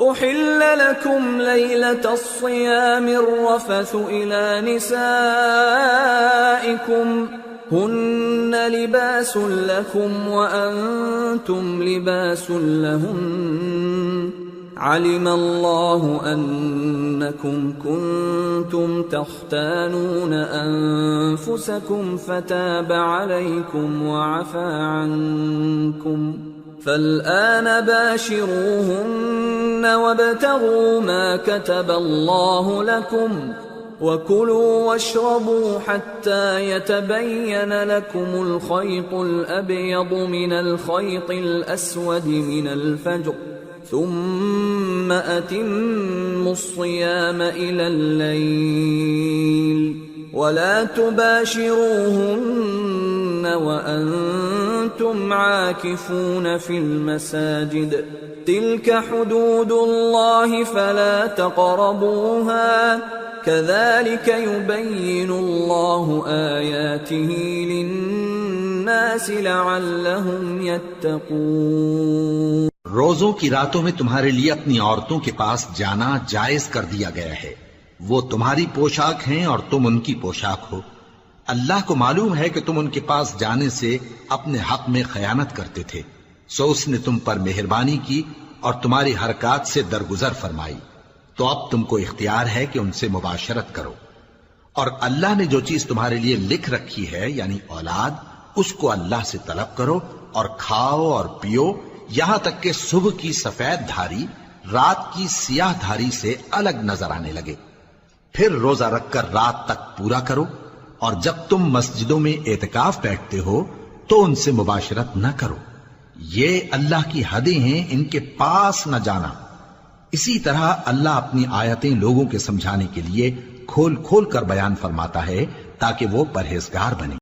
उहिल्ल लकुम लैलतस्सियामिर रफसु इला निसाइकुम हुन्न लिबासुन लकुम व अंतुम लिबासुन लहुन्न अलिमल्लाहु अन्नकुम कुंतुम तख्तानून अनफुसकुम फताब अलैकुम व अफा अन्कुम फल्आन बाशिरूहुन्न वब्तगू मा कतबल्लाहु लकुम वकुलू वश्रबू हत्ता यतबय्यन लकुमुल खय्तुल अब्यदु मिनल खय्तिल अस्वदि मिनल फज्र थुम्म अतिम्मुस्सियाम इलल लैल वला तुबाशिरूहुन्न वअन्तुम आकिफून फिल मसाजिद तिल्क हुदूदुल्लाहि फला तक़रबूहा कज़ालिक युबय्यिनुल्लाहु आयातिहि लिन्नासि लअल्लहुम यत्तक़ून। रोजों की रातों में तुम्हारे लिए अपनी औरतों के पास जाना जायज कर दिया गया है। वो तुम्हारी पोशाक हैं और तुम उनकी पोशाक हो। अल्लाह को मालूम है कि तुम उनके पास जाने से अपने हक में खयानत करते थे, सो उसने तुम पर मेहरबानी की और तुम्हारी हरकत से दरगुजर फरमाई। तो अब तुमको इख्तियार है कि उनसे मुबाशरत करो। और अल्लाह ने जो चीज तुम्हारे लिए लिख रखी है यानी औलाद, उसको अल्लाह से तलब करो और खाओ और पियो, यहां तक कि सुबह की सफेद धारी रात की सियाह धारी से अलग नजर आने लगे। फिर रोजा रखकर रात तक पूरा करो, और जब तुम मस्जिदों में एतकाफ बैठते हो तो उनसे मुबाशरत न करो। ये अल्लाह की हदें हैं, इनके पास न जाना। इसी तरह अल्लाह अपनी आयतें लोगों के समझाने के लिए खोल खोल कर बयान फरमाता है ताकि वो परहेजगार बने।